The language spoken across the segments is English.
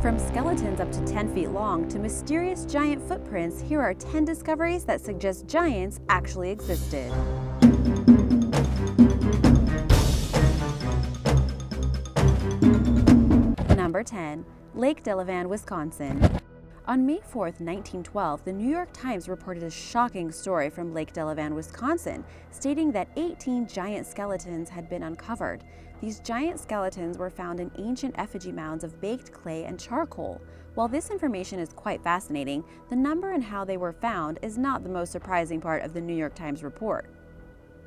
From skeletons up to 10 feet long to mysterious giant footprints, here are 10 discoveries that suggest giants actually existed. Number 10. Lake Delavan, Wisconsin. On May 4, 1912, the New York Times reported a shocking story from Lake Delavan, Wisconsin, stating that 18 giant skeletons had been uncovered. These giant skeletons were found in ancient effigy mounds of baked clay and charcoal. While this information is quite fascinating, the number and how they were found is not the most surprising part of the New York Times report.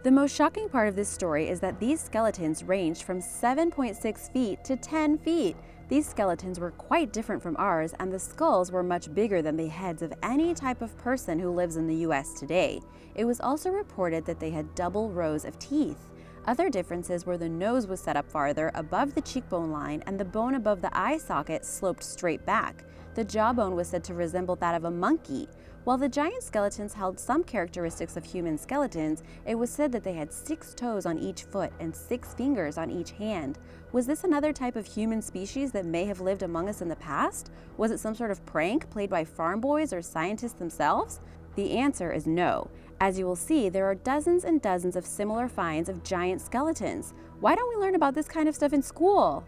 The most shocking part of this story is that these skeletons ranged from 7.6 feet to 10 feet. These skeletons were quite different from ours, and the skulls were much bigger than the heads of any type of person who lives in the US today. It was also reported that they had double rows of teeth. Other differences were the nose was set up farther above the cheekbone line, and the bone above the eye socket sloped straight back. The jawbone was said to resemble that of a monkey. While the giant skeletons held some characteristics of human skeletons, it was said that they had 6 toes on each foot and 6 fingers on each hand. Was this another type of human species that may have lived among us in the past? Was it some sort of prank played by farm boys or scientists themselves? The answer is no. As you will see, there are dozens and dozens of similar finds of giant skeletons. Why don't we learn about this kind of stuff in school?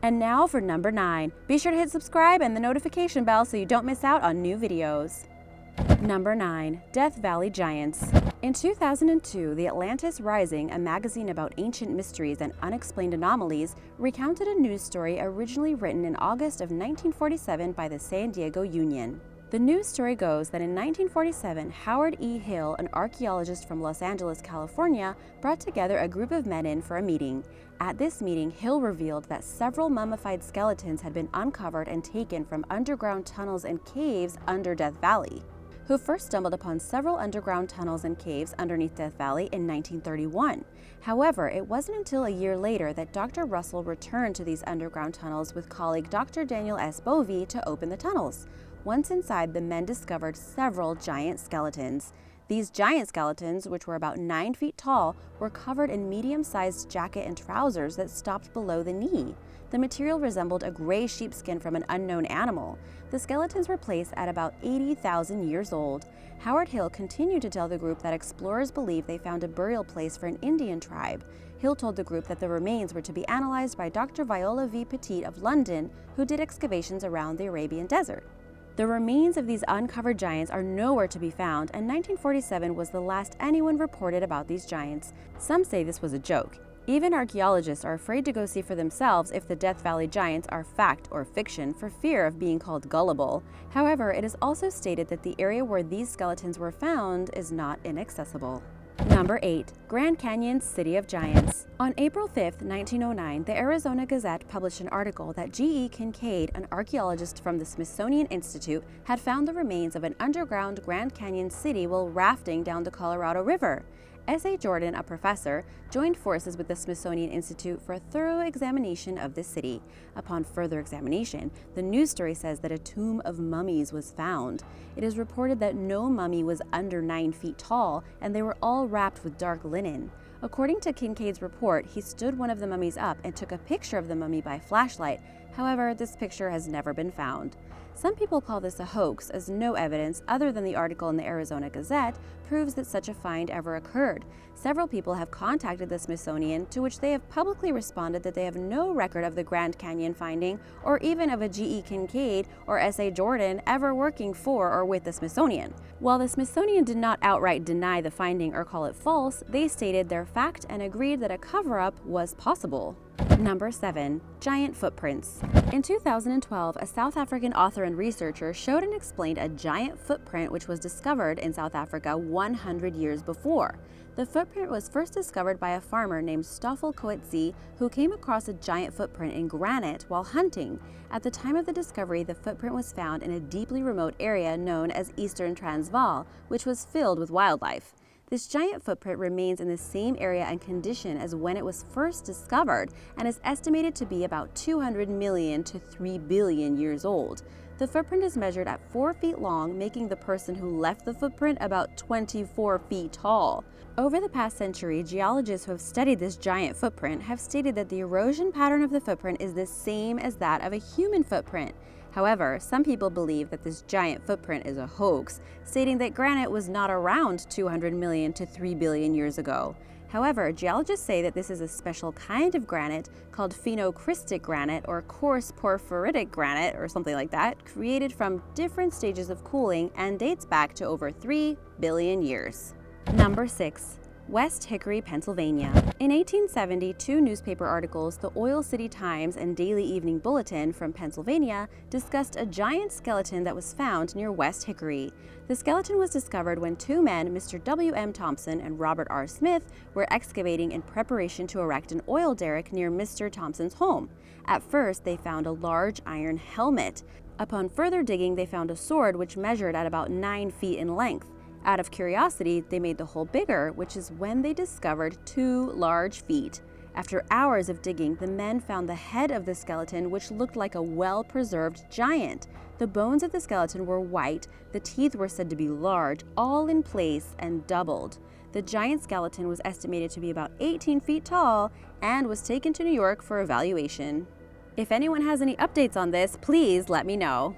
And now for number 9. Be sure to hit subscribe and the notification bell so you don't miss out on new videos. Number 9. Death Valley Giants. In 2002, the Atlantis Rising, a magazine about ancient mysteries and unexplained anomalies, recounted a news story originally written in August of 1947 by the San Diego Union. The news story goes that in 1947, Howard E. Hill, an archaeologist from Los Angeles, California, brought together a group of men in for a meeting. At this meeting, Hill revealed that several mummified skeletons had been uncovered and taken from underground tunnels and caves under Death Valley. Who first stumbled upon several underground tunnels and caves underneath Death Valley in 1931. However, it wasn't until a year later that Dr. Russell returned to these underground tunnels with colleague Dr. Daniel S. Bovee to open the tunnels. Once inside, the men discovered several giant skeletons. These giant skeletons, which were about 9 feet tall, were covered in medium-sized jacket and trousers that stopped below the knee. The material resembled a gray sheepskin from an unknown animal. The skeletons were placed at about 80,000 years old. Howard Hill continued to tell the group that explorers believed they found a burial place for an Indian tribe. Hill told the group that the remains were to be analyzed by Dr. Viola V. Petit of London, who did excavations around the Arabian desert. The remains of these uncovered giants are nowhere to be found, and 1947 was the last anyone reported about these giants. Some say this was a joke. Even archaeologists are afraid to go see for themselves if the Death Valley Giants are fact or fiction for fear of being called gullible. However, it is also stated that the area where these skeletons were found is not inaccessible. Number 8. Grand Canyon's City of Giants. On April 5, 1909, the Arizona Gazette published an article that G.E. Kincaid, an archaeologist from the Smithsonian Institute, had found the remains of an underground Grand Canyon city while rafting down the Colorado River. S.A. Jordan, a professor, joined forces with the Smithsonian Institute for a thorough examination of the city. Upon further examination, the news story says that a tomb of mummies was found. It is reported that no mummy was under 9 feet tall, and they were all wrapped with dark linen. According to Kincaid's report, he stood one of the mummies up and took a picture of the mummy by flashlight. However, this picture has never been found. Some people call this a hoax, as no evidence, other than the article in the Arizona Gazette, proves that such a find ever occurred. Several people have contacted the Smithsonian, to which they have publicly responded that they have no record of the Grand Canyon finding, or even of a G.E. Kincaid or S.A. Jordan ever working for or with the Smithsonian. While the Smithsonian did not outright deny the finding or call it false, they stated their fact and agreed that a cover-up was possible. Number 7. Giant footprints. In 2012, a South African author and researcher showed and explained a giant footprint which was discovered in South Africa 100 years before. The footprint was first discovered by a farmer named Stoffel Coetzee, who came across a giant footprint in granite while hunting. At the time of the discovery, the footprint was found in a deeply remote area known as Eastern Transvaal, which was filled with wildlife. This giant footprint remains in the same area and condition as when it was first discovered and is estimated to be about 200 million to 3 billion years old. The footprint is measured at 4 feet long, making the person who left the footprint about 24 feet tall. Over the past century, geologists who have studied this giant footprint have stated that the erosion pattern of the footprint is the same as that of a human footprint. However, some people believe that this giant footprint is a hoax, stating that granite was not around 200 million to 3 billion years ago. However, geologists say that this is a special kind of granite called phenocrystic granite or coarse porphyritic granite or something like that, created from different stages of cooling and dates back to over 3 billion years. Number 6. West Hickory, Pennsylvania. In 1870, 2 newspaper articles, the Oil City Times and Daily Evening Bulletin from Pennsylvania, discussed a giant skeleton that was found near West Hickory. The skeleton was discovered when 2 men, Mr. W.M. Thompson and Robert R. Smith, were excavating in preparation to erect an oil derrick near Mr. Thompson's home. At first, they found a large iron helmet. Upon further digging, they found a sword which measured at about 9 feet in length. Out of curiosity, they made the hole bigger, which is when they discovered 2 large feet. After hours of digging, the men found the head of the skeleton, which looked like a well-preserved giant. The bones of the skeleton were white, the teeth were said to be large, all in place and doubled. The giant skeleton was estimated to be about 18 feet tall and was taken to New York for evaluation. If anyone has any updates on this, please let me know.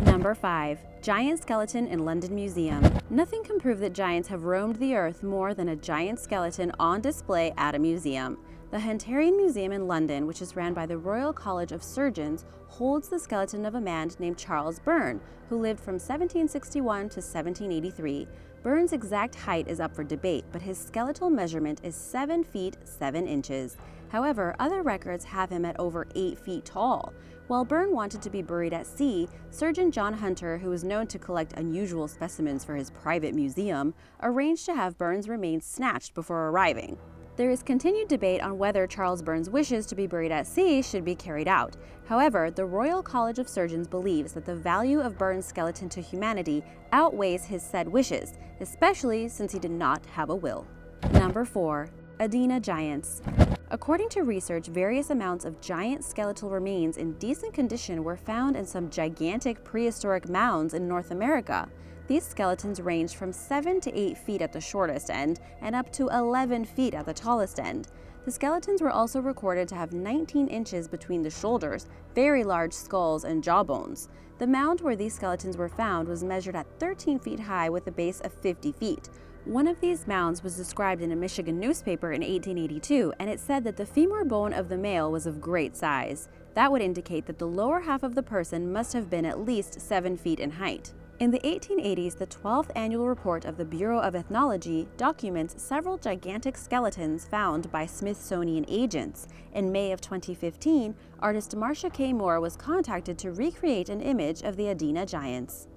Number 5. Giant skeleton in London Museum. Nothing can prove that giants have roamed the earth more than a giant skeleton on display at a museum. The Hunterian Museum in London, which is ran by the Royal College of Surgeons, holds the skeleton of a man named Charles Byrne, who lived from 1761 to 1783. Byrne's exact height is up for debate, but his skeletal measurement is 7 feet 7 inches. However, other records have him at over 8 feet tall. While Byrne wanted to be buried at sea, surgeon John Hunter, who was known to collect unusual specimens for his private museum, arranged to have Byrne's remains snatched before arriving. There is continued debate on whether Charles Byrne's wishes to be buried at sea should be carried out. However, the Royal College of Surgeons believes that the value of Byrne's skeleton to humanity outweighs his said wishes, especially since he did not have a will. Number 4. Adena Giants. According to research, various amounts of giant skeletal remains in decent condition were found in some gigantic prehistoric mounds in North America. These skeletons ranged from 7 to 8 feet at the shortest end and up to 11 feet at the tallest end. The skeletons were also recorded to have 19 inches between the shoulders, very large skulls, and jawbones. The mound where these skeletons were found was measured at 13 feet high with a base of 50 feet. One of these mounds was described in a Michigan newspaper in 1882, and it said that the femur bone of the male was of great size. That would indicate that the lower half of the person must have been at least 7 feet in height. In the 1880s, the 12th annual report of the Bureau of Ethnology documents several gigantic skeletons found by Smithsonian agents. In May of 2015, artist Marcia K. Moore was contacted to recreate an image of the Adena Giants.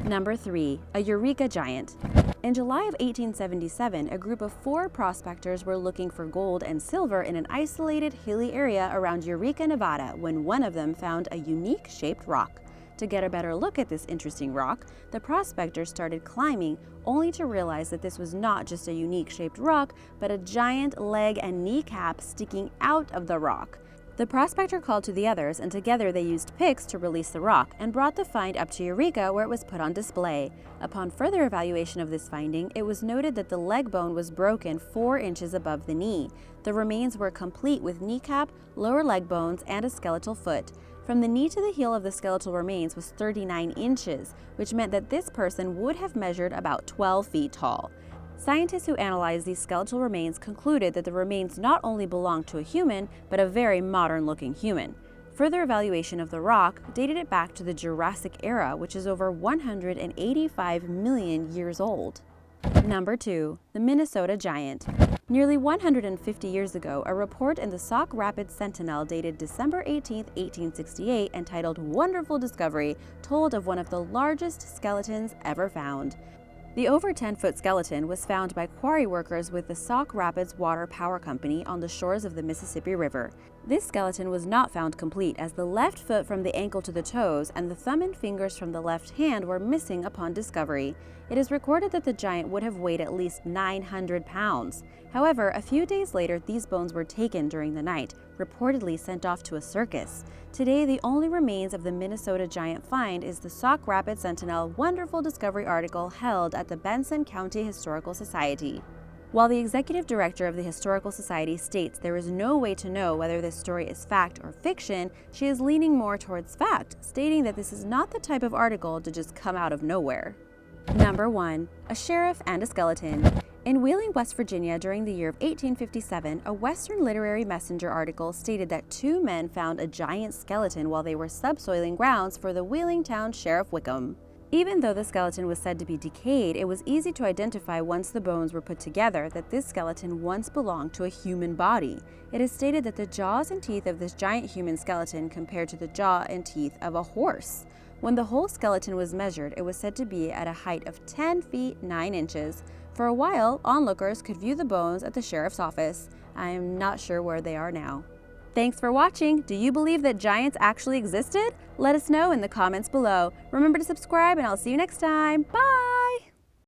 Number 3. A Eureka Giant. In July of 1877, a group of 4 prospectors were looking for gold and silver in an isolated hilly area around Eureka, Nevada, when one of them found a unique shaped rock. To get a better look at this interesting rock, the prospectors started climbing, only to realize that this was not just a unique shaped rock, but a giant leg and kneecap sticking out of the rock. The prospector called to the others, and together they used picks to release the rock and brought the find up to Eureka, where it was put on display. Upon further evaluation of this finding, it was noted that the leg bone was broken 4 inches above the knee. The remains were complete with kneecap, lower leg bones, and a skeletal foot. From the knee to the heel of the skeletal remains was 39 inches, which meant that this person would have measured about 12 feet tall. Scientists who analyzed these skeletal remains concluded that the remains not only belonged to a human, but a very modern-looking human. Further evaluation of the rock dated it back to the Jurassic era, which is over 185 million years old. Number 2. The Minnesota Giant. Nearly 150 years ago, a report in the Sauk Rapids Sentinel dated December 18, 1868, entitled "Wonderful Discovery," told of one of the largest skeletons ever found. The over 10-foot skeleton was found by quarry workers with the Sauk Rapids Water Power Company on the shores of the Mississippi River. This skeleton was not found complete, as the left foot from the ankle to the toes and the thumb and fingers from the left hand were missing upon discovery. It is recorded that the giant would have weighed at least 900 pounds. However, a few days later, these bones were taken during the night, reportedly sent off to a circus. Today, the only remains of the Minnesota giant find is the Sauk Rapids Sentinel Wonderful Discovery article held at the Benson County Historical Society. While the executive director of the Historical Society states there is no way to know whether this story is fact or fiction, she is leaning more towards fact, stating that this is not the type of article to just come out of nowhere. Number 1. A sheriff and a skeleton. In Wheeling, West Virginia, during the year of 1857, a Western Literary Messenger article stated that 2 men found a giant skeleton while they were subsoiling grounds for the Wheeling Town Sheriff Wickham. Even though the skeleton was said to be decayed, it was easy to identify once the bones were put together that this skeleton once belonged to a human body. It is stated that the jaws and teeth of this giant human skeleton compared to the jaw and teeth of a horse. When the whole skeleton was measured, it was said to be at a height of 10 feet 9 inches. For a while, onlookers could view the bones at the sheriff's office. I am not sure where they are now. Thanks for watching. Do you believe that giants actually existed? Let us know in the comments below. Remember to subscribe, and I'll see you next time. Bye!